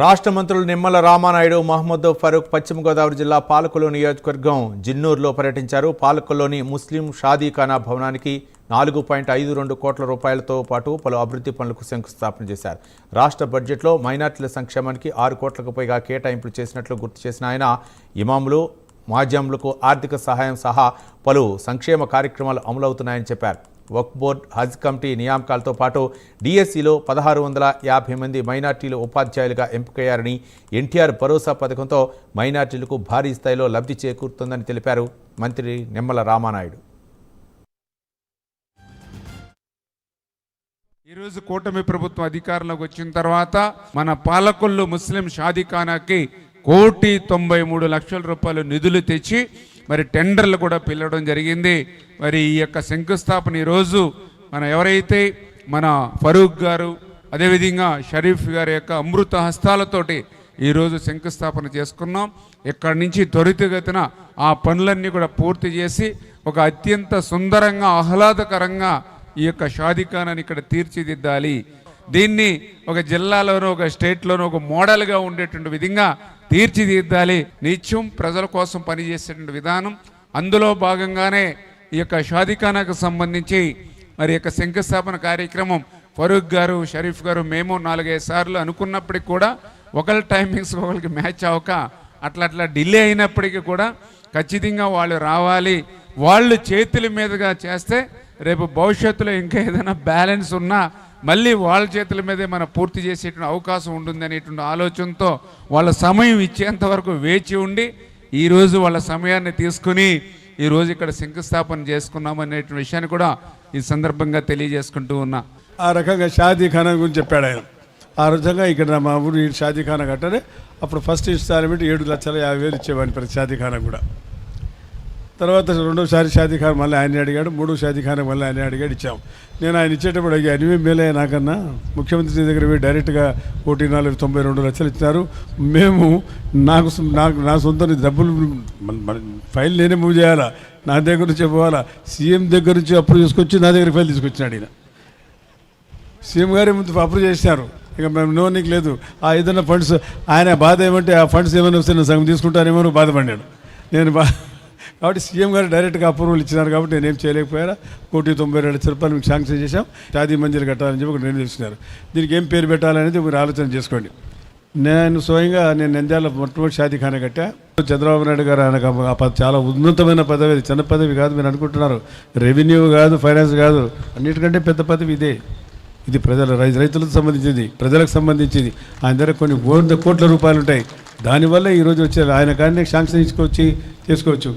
రాష్ట్ర మంత్రులు నిమ్మల రామానాయుడు, మహమ్మద్ ఫరూక్ పశ్చిమ గోదావరి జిల్లా పాలకొల్లు నియోజకవర్గం జిన్నూరులో పర్యటించారు. పాలకొల్లులోని ముస్లిం షాదీఖానా భవనానికి 4.52 కోట్ల రూపాయలతో పాటు పలు అభివృద్ధి పనులకు శంకుస్థాపన చేశారు. రాష్ట్ర బడ్జెట్లో మైనార్టీల సంక్షేమానికి 6 కోట్లకు పైగా కేటాయింపులు చేసినట్లు గుర్తు చేసిన ఆయన ఇమాములు, మాధ్యములకు ఆర్థిక సహాయం సహా పలు సంక్షేమ కార్యక్రమాలు అమలవుతున్నాయని చెప్పారు. వక్ఫ్ బోర్డు, హజ్ కమిటీ నియామకాలతో పాటు డిఎస్సిలో 1650 మంది మైనార్టీలు ఉపాధ్యాయులుగా ఎంపికయ్యారని, ఎన్టీఆర్ భరోసా పథకంతో మైనార్టీలకు భారీ స్థాయిలో లబ్ధి చేకూరుతుందని తెలిపారు మంత్రి నిమ్మల రామానాయుడు. ఈరోజు కూటమి ప్రభుత్వం అధికారంలోకి వచ్చిన తర్వాత మన పాలకొల్లు ముస్లిం షాదీఖానాకి 1,93,00,000 రూపాయలు నిధులు తెచ్చి మరి టెండర్లు కూడా పిలవడం జరిగింది. మరి ఈ యొక్క శంకుస్థాపన ఈరోజు ఎవరైతే మన ఫరూక్ గారు, అదేవిధంగా షరీఫ్ గారి యొక్క అమృత హస్తాలతోటి ఈరోజు శంకుస్థాపన చేసుకున్నాం. ఇక్కడి నుంచి త్వరితగతిన ఆ పనులన్నీ కూడా పూర్తి చేసి ఒక అత్యంత సుందరంగా, ఆహ్లాదకరంగా ఈ యొక్క షాదీఖానాని ఇక్కడ తీర్చిదిద్దాలి. దీన్ని ఒక జిల్లాలోనూ, ఒక స్టేట్లోనూ ఒక మోడల్గా ఉండేటువంటి విధంగా తీర్చిదిద్దాలి. నిత్యం ప్రజల కోసం పనిచేసేటువంటి విధానం. అందులో భాగంగానే ఈ యొక్క షాదీఖానాకు సంబంధించి మరి యొక్క శంకుస్థాపన కార్యక్రమం ఫరూక్ గారు, షరీఫ్ గారు, మేము 4-5 సార్లు అనుకున్నప్పటికి కూడా ఒకరి టైమింగ్స్ ఒకరికి మ్యాచ్ అవ్వక అట్లా డిలే అయినప్పటికీ కూడా ఖచ్చితంగా వాళ్ళు రావాలి. వాళ్ళు చేతుల మీదుగా చేస్తే రేపు భవిష్యత్తులో ఇంకా ఏదైనా బ్యాలెన్స్ ఉన్నా మళ్ళీ వాళ్ళ చేతుల మీదే మనం పూర్తి చేసేటువంటి అవకాశం ఉంటుంది అనేటువంటి ఆలోచనతో వాళ్ళ సమయం ఇచ్చేంత వరకు వేచి ఉండి ఈరోజు వాళ్ళ సమయాన్ని తీసుకుని ఈరోజు ఇక్కడ శంకుస్థాపన చేసుకున్నాం అనేటువంటి విషయాన్ని కూడా ఈ సందర్భంగా తెలియజేసుకుంటూ ఉన్నా. ఆ రకంగా షాదీఖానా గురించి చెప్పాడు ఆయన. ఆ రకంగా ఇక్కడ మా ఊరు షాదీఖానా కట్టాలి. అప్పుడు ఫస్ట్ ఇన్స్టాల్మెంట్ 7,50,000 ఇచ్చేవాడిని ప్రతి షాదీఖానా కూడా. తర్వాత రెండోసారి షాదీఖానా మళ్ళీ ఆయన అడిగాడు, మూడో షాదీఖానా మళ్ళీ ఆయన అడిగాడు, ఇచ్చాం. నేను ఆయన ఇచ్చేటప్పుడు అడిగా, అనివే మేలే నాకన్నా ముఖ్యమంత్రి దగ్గర పోయి డైరెక్ట్గా 1,92,00,000 ఇచ్చినారు. మేము నా సొంత డబ్బులు ఫైల్ నేనే మూవ్ చేయాలా, నా దగ్గర నుంచి పోవాలా. సీఎం దగ్గర నుంచి అప్రూవ్ చేసుకొచ్చి నా దగ్గర ఫైల్ తీసుకొచ్చినాడు ఈయన. సీఎం గారే ముందు అప్రూవ్ చేసినారు. ఇక మేము నోనికి లేదు. ఆ ఏదైనా ఫండ్స్ ఆయన బాధ ఏమంటే ఆ ఫండ్స్ ఏమైనా వస్తే నేను సగం తీసుకుంటానేమో బాధపడ్డాడు. నేను కాబట్టి సీఎం గారు డైరెక్ట్గా అప్రూవల్ ఇచ్చినారు కాబట్టి నేనేం చేయలేకపోయారా. 1,92,00,000 మీకు శాంక్షన్ చేశాం. షాదీ మంజిల్ కట్టాలని చెప్పి ఒక నిర్ణయం తీసుకున్నారు. దీనికి ఏం పేరు పెట్టాలనేది మీరు ఆలోచన చేసుకోండి. నేను స్వయంగా నంద్యాల మొట్టమొదటి షాదీఖానా కట్టా. చంద్రబాబు నాయుడు గారు ఆయనకు చాలా ఉన్నతమైన పదవి, అది చిన్న పదవి కాదు. మీరు అనుకుంటున్నారు రెవెన్యూ కాదు, ఫైనాన్స్ కాదు, అన్నిటికంటే పెద్ద పదవి ఇదే. ఇది రైతులకు సంబంధించింది, ప్రజలకు సంబంధించింది. ఆయన దగ్గర కొన్ని 100 కోట్ల రూపాయలు ఉంటాయి. దానివల్ల ఈరోజు వచ్చే ఆయన కానీ శాంక్షన్ ఇచ్చుకొచ్చి చేసుకోవచ్చు.